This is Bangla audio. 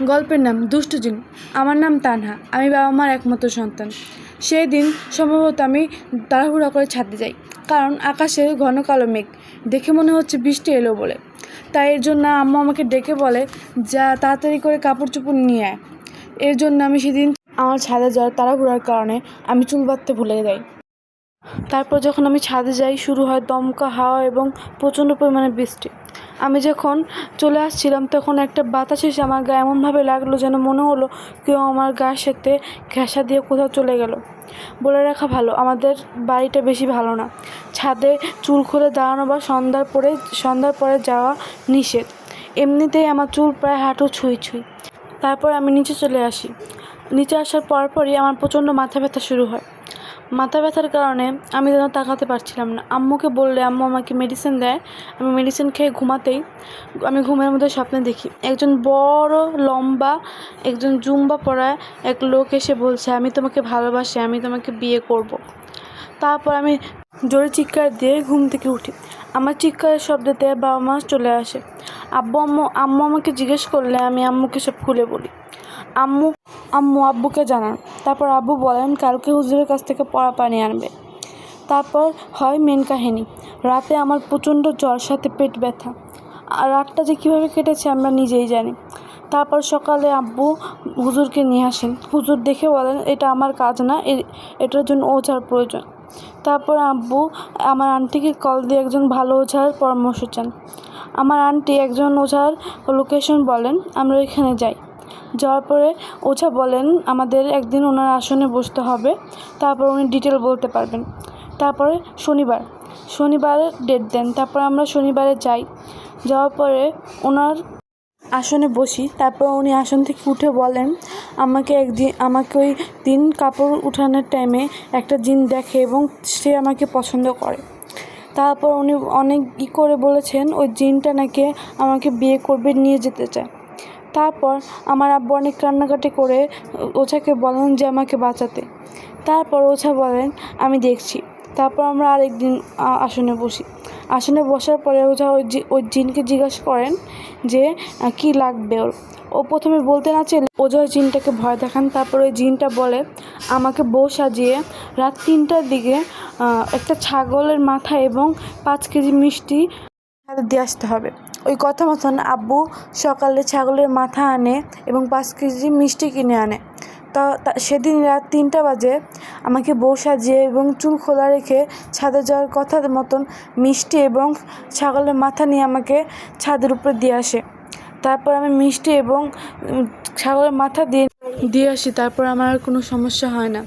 গল্পের নাম দুষ্টু জিন। আমার নাম তানহা। আমি বাবা মার একমাত্র সন্তান। সেই দিন সম্ভবত আমি তাড়াহুড়া করে ছাদে যাই, কারণ আকাশে ঘন কালো মেঘ দেখে মনে হচ্ছে বৃষ্টি এলো বলে। তাই এর জন্য আম্মু আমাকে ডেকে বলে, যা তাড়াতাড়ি করে কাপড় চোপড় নিয়ে আয়। এর জন্য আমি সেদিন আমার ছাদে যাওয়ার তাড়াহুড়ার কারণে আমি চুল বাঁধতে ভুলে যাই। তারপর যখন আমি ছাদে যাই, শুরু হয় দমকা হাওয়া এবং প্রচণ্ড পরিমাণে বৃষ্টি। আমি যখন চলে আসছিলাম তখন একটা বাতাস এসে আমার গায়ে এমনভাবে লাগলো যেন মনে হলো কেউ আমার গায়ের সাথে ঘেঁষা দিয়ে কোথাও চলে গেল। বলে রাখা ভালো, আমাদের বাড়িটা বেশি ভালো না। ছাদে চুল খুলে দাঁড়ানো বা সন্ধ্যার পরে যাওয়া নিষেধ। এমনিতেই আমার চুল প্রায় হাঁটু ছুঁই। তারপর আমি নিচে চলে আসি। নিচে আসার পরপরই আমার প্রচণ্ড মাথা ব্যথা শুরু হয়। মাথা ব্যথার কারণে আমি যেন তাকাতে পারছিলাম না। আম্মুকে বললে আম্মু আমাকে মেডিসিন দেয়। আমি মেডিসিন খেয়ে ঘুমাতেই আমি ঘুমের মধ্যে স্বপ্নে দেখি একজন বড় লম্বা একজন জুম্বা পরা এক লোক এসে বলছে, আমি তোমাকে ভালোবাসি, আমি তোমাকে বিয়ে করব। তারপর আমি জোরে চিৎকার দিয়ে ঘুম থেকে উঠি। আমার চিৎকারের শব্দতে বাবা মা চলে আসে। আম্মু আমাকে জিজ্ঞেস করলে আমি আম্মুকে সব খুলে বলি। আম্মু আব্বুকে জানান। তারপর আব্বু বলেন কালকে হুজুরের কাছ থেকে পড়া পানি আনবে। তারপর হয় মেন কাহিনী। রাতে আমার প্রচণ্ড জ্বর, সাথে পেট ব্যথা। আর রাতটা যে কীভাবে কেটেছে আমরা নিজেই জানি। তারপর সকালে আব্বু হুজুরকে নিয়ে আসেন। হুজুর দেখে বলেন এটা আমার কাজ না, এটার জন্য ওঝার প্রয়োজন। তারপর আব্বু আমার আন্টিকে কল দিয়ে একজন ভালো ওঝার পরামর্শ চান। আমার আন্টি একজন ওঝার লোকেশন বলেন, আমরা এখানে যাই। যাওয়ার পরে ওঝা বলেন আমাদের একদিন ওনার আসনে বসতে হবে, তারপর উনি ডিটেল বলতে পারবেন। তারপরে শনিবার ডেট দেন। তারপর আমরা শনিবারে যাই। যাওয়ার পরে ওনার আসনে বসি। তারপর উনি আসন থেকে উঠে বলেন আমাকে ওই দিন কাপড় উঠানোর টাইমে একটা জিন দেখে এবং সে আমাকে পছন্দ করে। তারপর উনি অনেক করে বলেছেন ওই জিনটা নাকি আমাকে বিয়ে করবে, নিয়ে যেতে চায়। তারপর আমার আব্বু অনেক কান্নাকাটি করে ওঝাকে বলেন যে আমাকে বাঁচাতে। তারপর ওঝা বলেন আমি দেখছি। তারপর আমরা আরেকদিন আসনে বসি। আসনে বসার পরে ওঝা ওই জিনকে জিজ্ঞাসা করেন যে কি লাগবে ওর। ও প্রথমে বলতে না চাইলে ওঝা ওই জিনটাকে ভয় দেখান। তারপর ওই জিনটা বলে আমাকে বউ সাজিয়ে রাত 3টার দিকে একটা ছাগলের মাথা এবং 5 কেজি মিষ্টি হাতে দিয়ে আসতে হবে। ওই কথা মতন আব্বু সকালে ছাগলের মাথা আনে এবং 5 কেজি মিষ্টি কিনে আনে। সেদিন রাত 3টা বাজে আমাকে বউ সাজিয়ে এবং চুল খোলা রেখে ছাদে যাওয়ার কথা মতন মিষ্টি এবং ছাগলের মাথা নিয়ে আমাকে ছাদের উপরে দিয়ে আসে। তারপর আমি মিষ্টি এবং ছাগলের মাথা দিয়ে আসি। তারপর আমার আর কোনো সমস্যা হয় না।